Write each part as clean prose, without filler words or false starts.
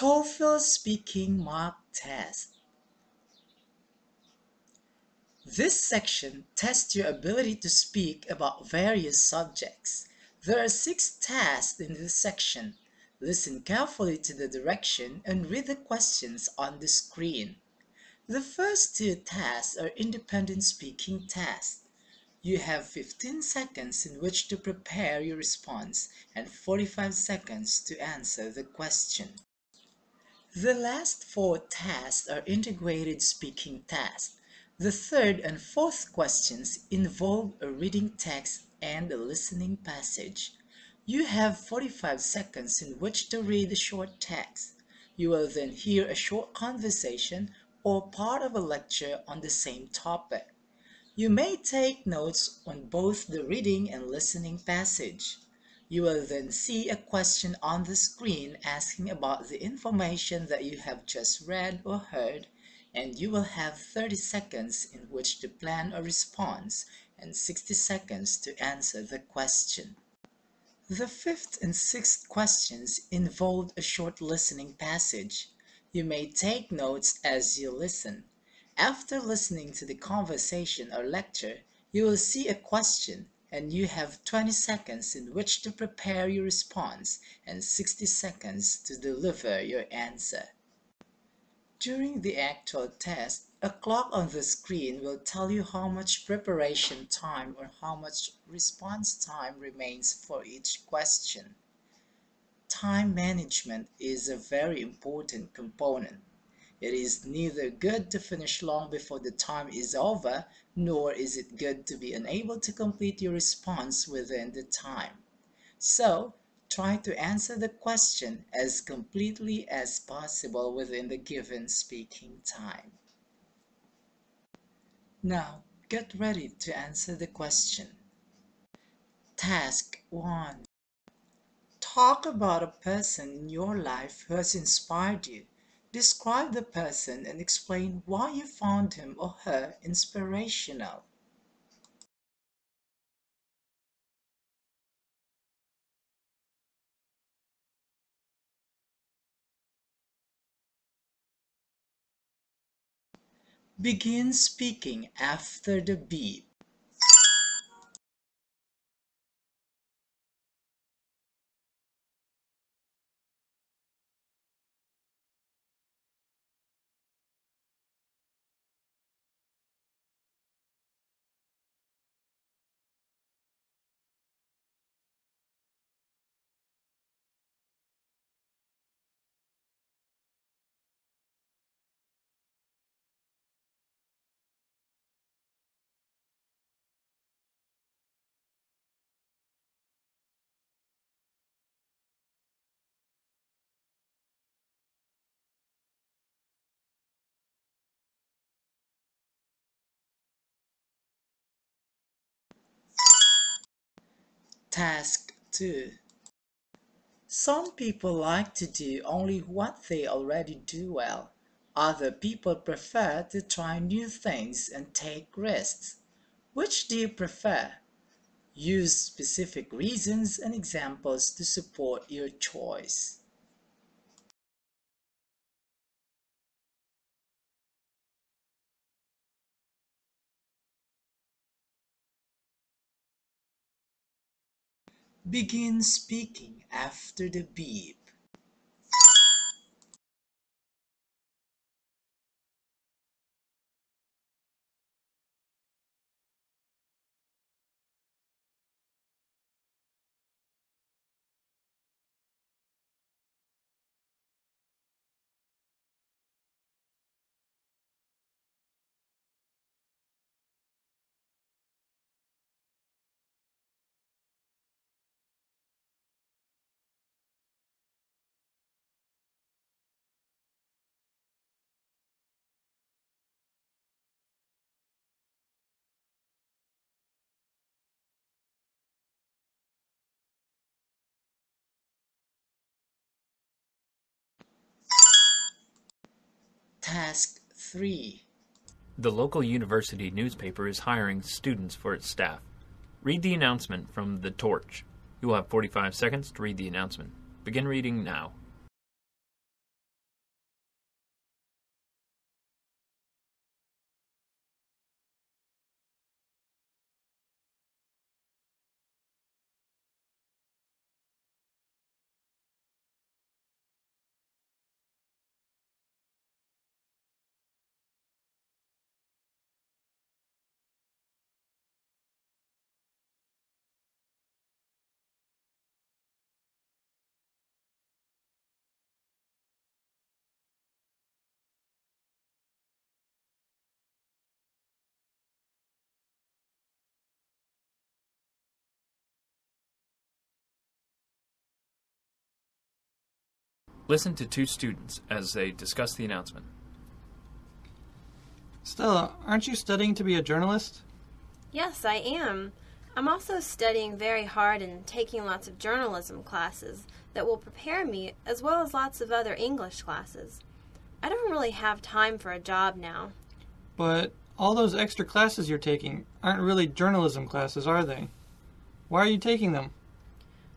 TOEFL Speaking Mock Test. This section tests your ability to speak about various subjects. There are 6 tasks in this section. Listen carefully to the direction and read the questions on the screen. The first 2 tasks are independent speaking tasks. You have 15 seconds in which to prepare your response and 45 seconds to answer the question. The last 4 tasks are integrated speaking tasks. The third and fourth questions involve a reading text and a listening passage. You have 45 seconds in which to read the short text. You will then hear a short conversation or part of a lecture on the same topic. You may take notes on both the reading and listening passage. You will then see a question on the screen asking about the information that you have just read or heard, and you will have 30 seconds in which to plan a response and 60 seconds to answer the question. The fifth and sixth questions involved a short listening passage. You may take notes as you listen. After listening to the conversation or lecture, you will see a question and you have 20 seconds in which to prepare your response and 60 seconds to deliver your answer. During the actual test, a clock on the screen will tell you how much preparation time or how much response time remains for each question. Time management is a very important component. It is neither good to finish long before the time is over, nor is it good to be unable to complete your response within the time. So, try to answer the question as completely as possible within the given speaking time. Now, get ready to answer the question. Task 1. Talk about a person in your life who has inspired you. Describe the person and explain why you found him or her inspirational. Begin speaking after the beep. Task 2. Some people like to do only what they already do well. Other people prefer to try new things and take risks. Which do you prefer? Use specific reasons and examples to support your choice. Begin speaking after the beep. Task 3. The local university newspaper is hiring students for its staff. Read the announcement from the Torch. You will have 45 seconds to read the announcement. Begin reading now. Listen to two students as they discuss the announcement. Stella, aren't you studying to be a journalist? Yes, I am. I'm also studying very hard and taking lots of journalism classes that will prepare me, as well as lots of other English classes. I don't really have time for a job now. But all those extra classes you're taking aren't really journalism classes, are they? Why are you taking them?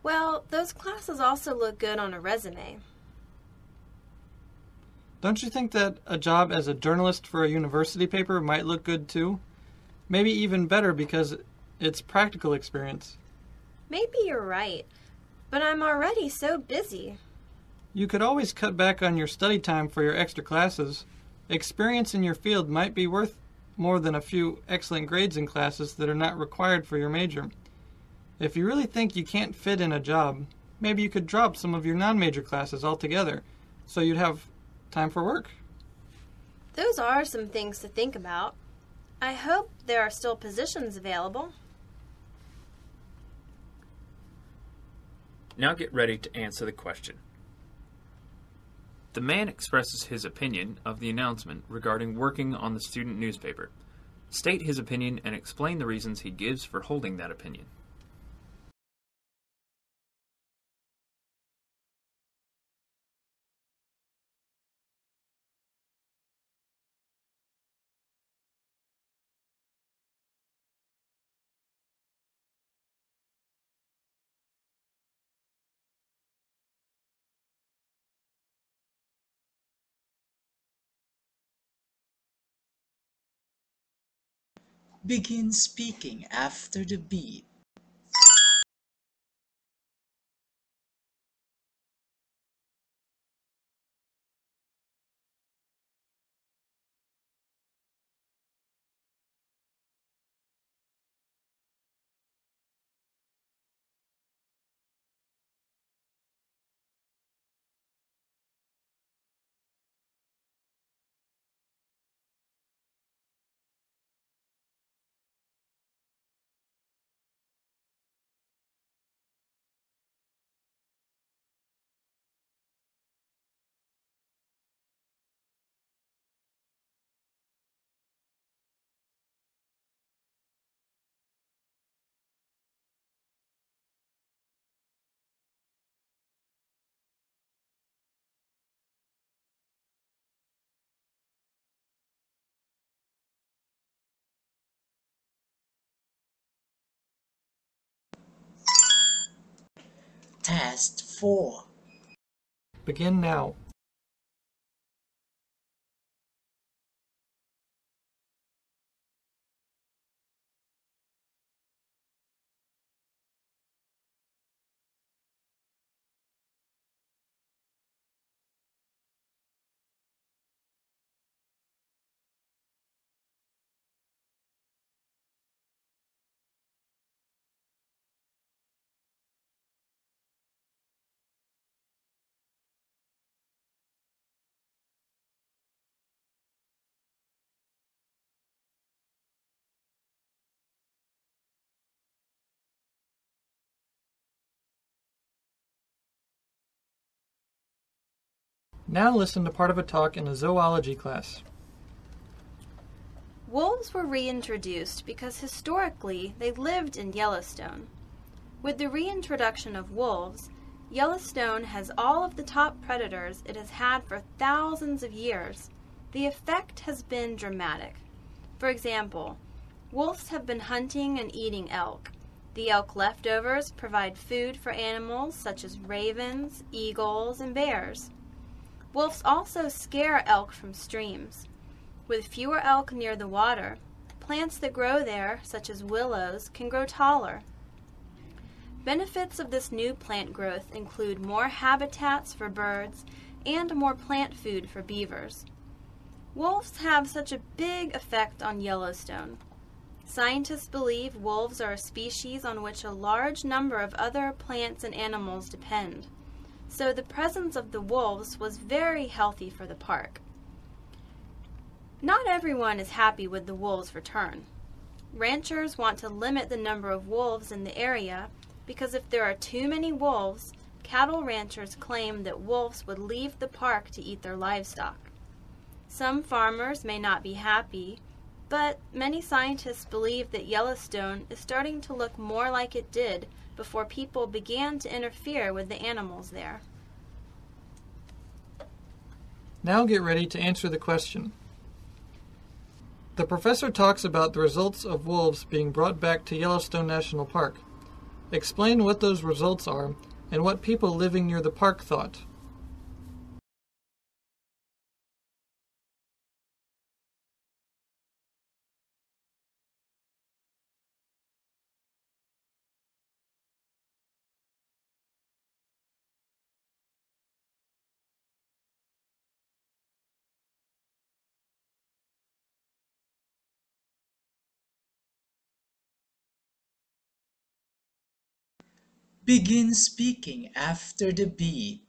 Well, those classes also look good on a resume. Don't you think that a job as a journalist for a university paper might look good too? Maybe even better because it's practical experience. Maybe you're right, but I'm already so busy. You could always cut back on your study time for your extra classes. Experience in your field might be worth more than a few excellent grades in classes that are not required for your major. If you really think you can't fit in a job, maybe you could drop some of your non-major classes altogether, so you'd have time for work. Those are some things to think about. I hope there are still positions available. Now get ready to answer the question. The man expresses his opinion of the announcement regarding working on the student newspaper. State his opinion and explain the reasons he gives for holding that opinion. Begin speaking after the beep. Test 4. Begin now. Now listen to part of a talk in a zoology class. Wolves were reintroduced because historically they lived in Yellowstone. With the reintroduction of wolves, Yellowstone has all of the top predators it has had for thousands of years. The effect has been dramatic. For example, wolves have been hunting and eating elk. The elk leftovers provide food for animals such as ravens, eagles, and bears. Wolves also scare elk from streams. With fewer elk near the water, plants that grow there, such as willows, can grow taller. Benefits of this new plant growth include more habitats for birds and more plant food for beavers. Wolves have such a big effect on Yellowstone. Scientists believe wolves are a species on which a large number of other plants and animals depend. So the presence of the wolves was very healthy for the park. Not everyone is happy with the wolves' return. Ranchers want to limit the number of wolves in the area because if there are too many wolves, cattle ranchers claim that wolves would leave the park to eat their livestock. Some farmers may not be happy, but many scientists believe that Yellowstone is starting to look more like it did before people began to interfere with the animals there. Now get ready to answer the question. The professor talks about the results of wolves being brought back to Yellowstone National Park. Explain what those results are and what people living near the park thought. Begin speaking after the beep.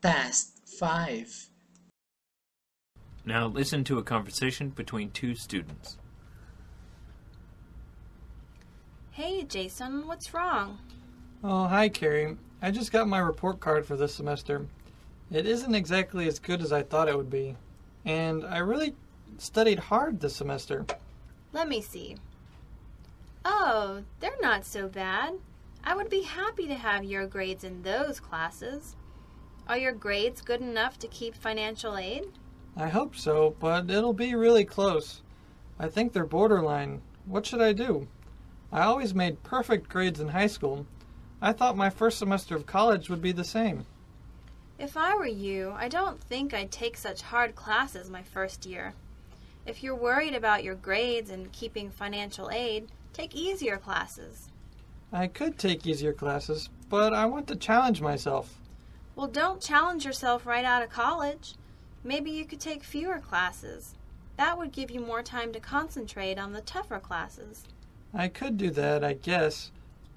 Task 5. Now listen to a conversation between two students. Hey, Jason, what's wrong? Oh, hi, Carrie. I just got my report card for this semester. It isn't exactly as good as I thought it would be, and I really studied hard this semester. Let me see. Oh, they're not so bad. I would be happy to have your grades in those classes. Are your grades good enough to keep financial aid? I hope so, but it'll be really close. I think they're borderline. What should I do? I always made perfect grades in high school. I thought my first semester of college would be the same. If I were you, I don't think I'd take such hard classes my first year. If you're worried about your grades and keeping financial aid, take easier classes. I could take easier classes, but I want to challenge myself. Well, don't challenge yourself right out of college. Maybe you could take fewer classes. That would give you more time to concentrate on the tougher classes. I could do that, I guess,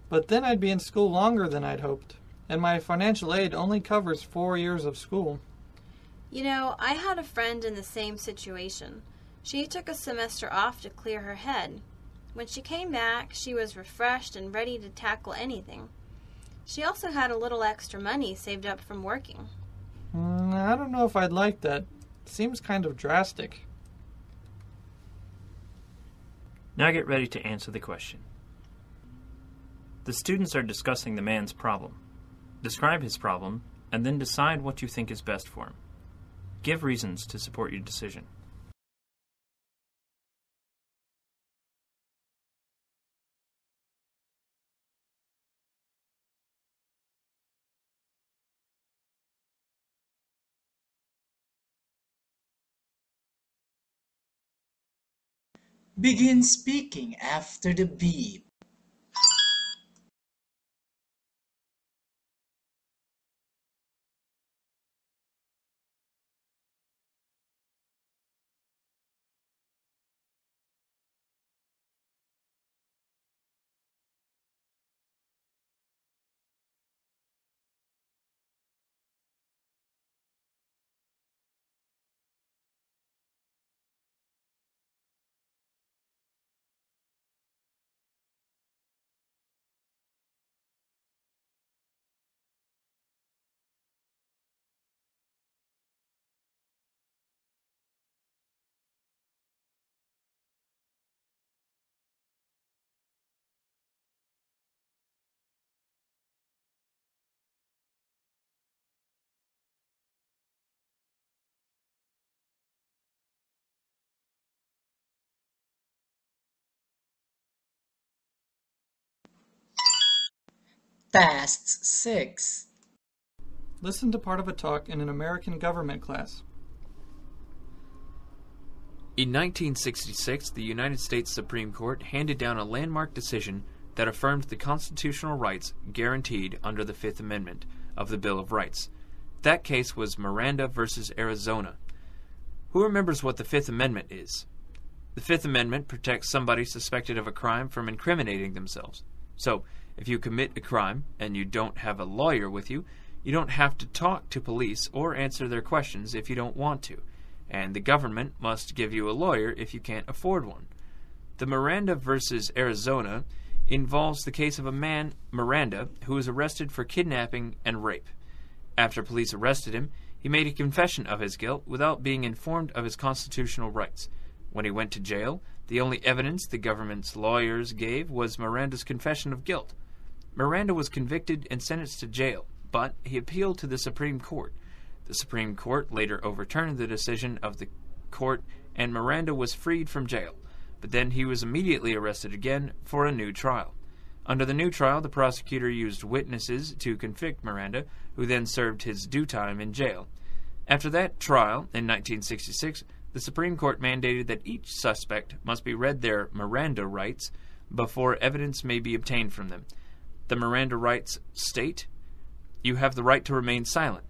but then I'd be in school longer than I'd hoped, and my financial aid only covers 4 years of school. You know, I had a friend in the same situation. She took a semester off to clear her head. When she came back, she was refreshed and ready to tackle anything. She also had a little extra money saved up from working. I don't know if I'd like that. Seems kind of drastic. Now get ready to answer the question. The students are discussing the man's problem. Describe his problem, and then decide what you think is best for him. Give reasons to support your decision. Begin speaking after the beep. Task 6. Listen to part of a talk in an American government class. In 1966, the United States Supreme Court handed down a landmark decision that affirmed the constitutional rights guaranteed under the Fifth Amendment of the Bill of Rights. That case was Miranda versus Arizona. Who remembers what the Fifth Amendment is? The Fifth Amendment protects somebody suspected of a crime from incriminating themselves. So, if you commit a crime and you don't have a lawyer with you, you don't have to talk to police or answer their questions if you don't want to, and the government must give you a lawyer if you can't afford one. The Miranda versus Arizona involves the case of a man, Miranda, who was arrested for kidnapping and rape. After police arrested him, he made a confession of his guilt without being informed of his constitutional rights. When he went to jail, the only evidence the government's lawyers gave was Miranda's confession of guilt. Miranda was convicted and sentenced to jail, but he appealed to the Supreme Court. The Supreme Court later overturned the decision of the court, and Miranda was freed from jail. But then he was immediately arrested again for a new trial. Under the new trial, the prosecutor used witnesses to convict Miranda, who then served his due time in jail. After that trial, in 1966, the Supreme Court mandated that each suspect must be read their Miranda rights before evidence may be obtained from them. The Miranda rights state, "You have the right to remain silent.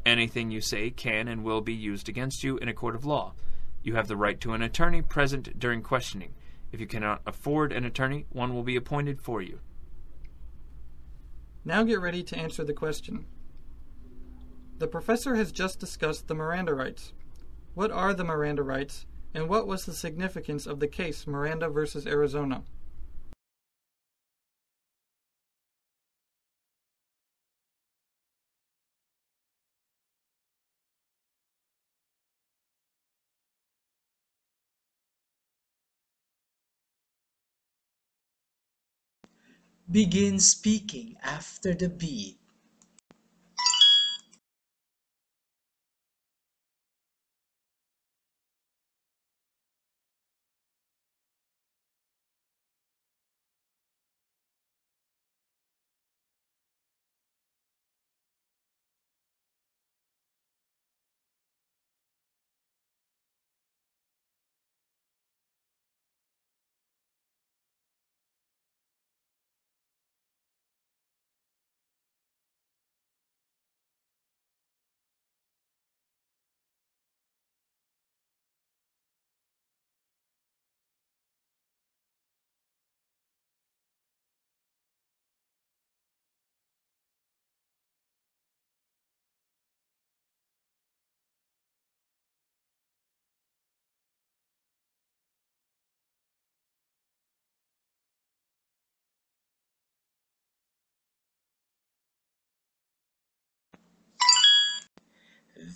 Anything you say can and will be used against you in a court of law. You have the right to an attorney present during questioning. If you cannot afford an attorney, one will be appointed for you." Now get ready to answer the question. The professor has just discussed the Miranda rights. What are the Miranda rights, and what was the significance of the case Miranda versus Arizona? Begin speaking after the beat.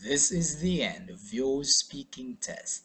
This is the end of your speaking test.